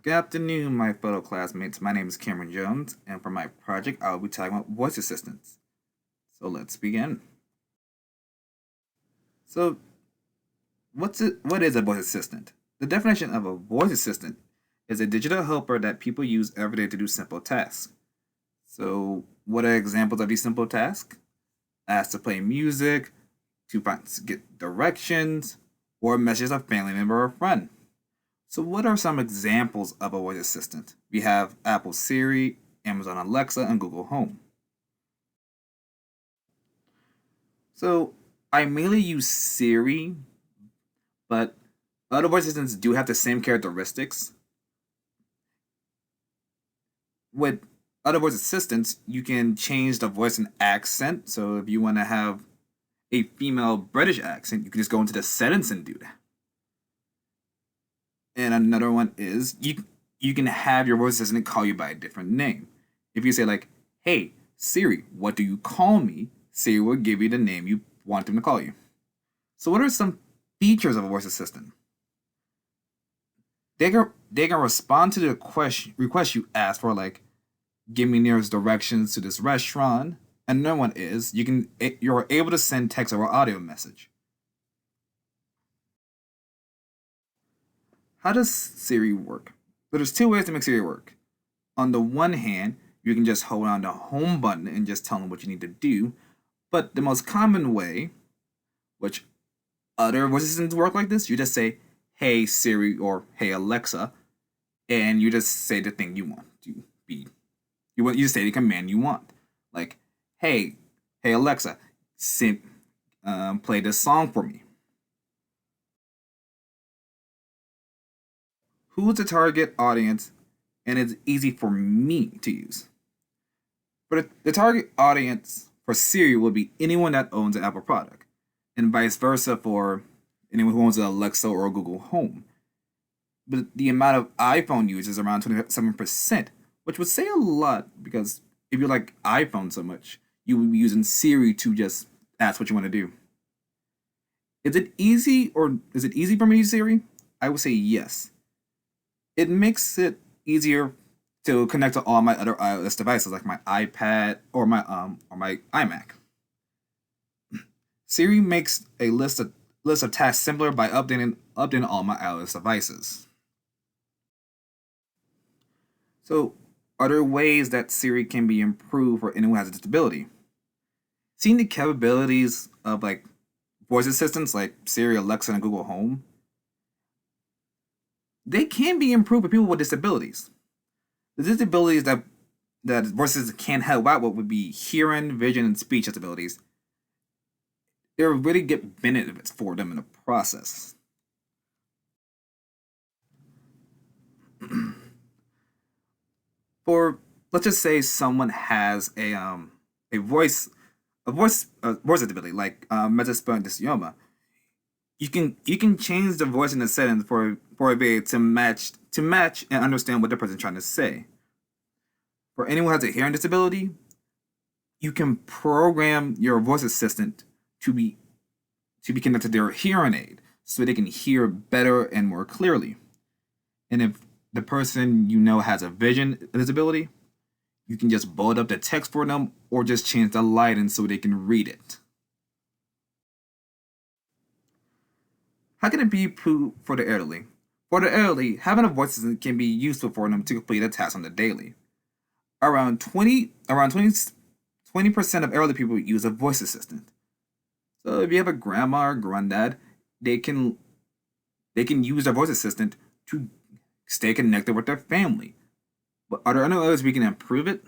Good afternoon, my fellow classmates. My name is Cameron Jones, and for my project, I'll be talking about voice assistants. So let's begin. So, what is a voice assistant? The definition of a voice assistant is a digital helper that people use every day to do simple tasks. So, what are examples of these simple tasks? Ask to play music, get directions, or message a family member or friend. So, what are some examples of a voice assistant? We have Apple Siri, Amazon Alexa, and Google Home. So, I mainly use Siri, but other voice assistants do have the same characteristics. With other voice assistants, you can change the voice and accent. So, if you want to have a female British accent, you can just go into the settings and do that. And another one is you can have your voice assistant call you by a different name. If you say like, "Hey Siri, what do you call me?" Siri will give you the name you want them to call you. So what are some features of a voice assistant? They can respond to the request you ask for, like give me nearest directions to this restaurant. Another one is you're able to send text or audio message. How does Siri work? So there's two ways to make Siri work. On the one hand, you can just hold on the home button and just tell them what you need to do. But the most common way, which other voice assistants work like this, you just say, "Hey Siri" or "Hey Alexa," and you just say the thing you want to be. You just say the command you want, like, "Hey Alexa, play this song for me." Who's the target audience? And it's easy for me to use. But the target audience for Siri will be anyone that owns an Apple product, and vice versa for anyone who owns an Alexa or a Google Home. But the amount of iPhone users is around 27%, which would say a lot because if you like iPhone so much, you would be using Siri to just ask what you want to do. Is it easy for me to use Siri? I would say yes. It makes it easier to connect to all my other iOS devices like my iPad or my iMac. Siri makes a list of tasks simpler by updating all my iOS devices. So, are there ways that Siri can be improved for anyone who has a disability? Seeing the capabilities of like voice assistants like Siri, Alexa, and Google Home, they can be improved for people with disabilities. The disabilities that voices can't help out with would be hearing, vision, and speech disabilities. There really get benefits for them in the process. For let's just say someone has a voice disability like metaspasm dystonia, you can change the voice in the settings for a bit to match and understand what the person's trying to say. For anyone who has a hearing disability, you can program your voice assistant to be connected to their hearing aid so they can hear better and more clearly. And if the person has a vision disability, you can just bold up the text for them or just change the lighting so they can read it. How can it be improved for the elderly? For the elderly, having a voice assistant can be useful for them to complete a task on the daily. Around 20% of elderly people use a voice assistant. So if you have a grandma or granddad, they can use their voice assistant to stay connected with their family. But are there any ways we can improve it?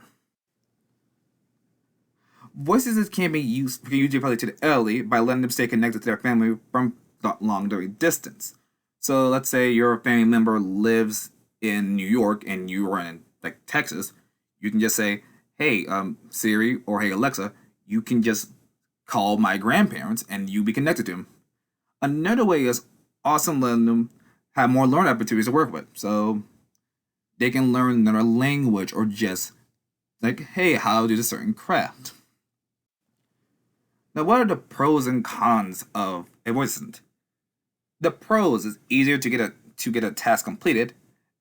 Voice assistants can usually probably to the elderly by letting them stay connected to their family from long during distance. So let's say your family member lives in New York and you are in like Texas. You can just say, "Hey, Siri," or "Hey Alexa," you can just call my grandparents and you be connected to them. Another way is also letting them have more learning opportunities to work with. So they can learn another language or just like, "Hey, how to do a certain craft." Now, what are the pros and cons of a voice assistant? The pros is easier to get a task completed.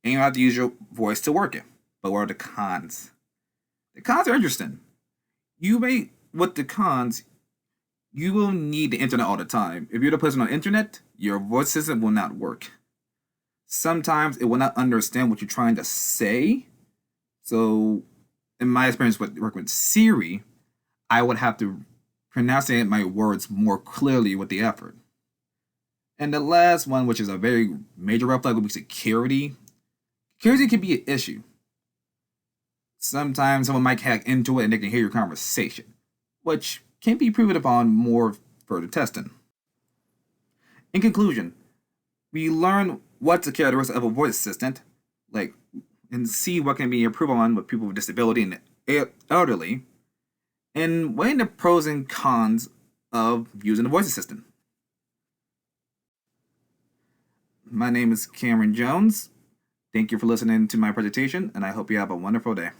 and you have to use your voice to work it. But what are the cons? The cons are interesting. With the cons, you will need the internet all the time. If you're the person on the internet, your voice system will not work. Sometimes it will not understand what you're trying to say. So, in my experience with working with SIRI, I would have to pronunciate my words more clearly with the effort. And the last one, which is a very major red flag, would be security. Security can be an issue. Sometimes someone might hack into it and they can hear your conversation, which can be proven upon more further testing. In conclusion, we learn what's the characteristics of a voice assistant, and see what can be improved on with people with disability and elderly, and weighing the pros and cons of using a voice assistant. My name is Cameron Jones. Thank you for listening to my presentation, and I hope you have a wonderful day.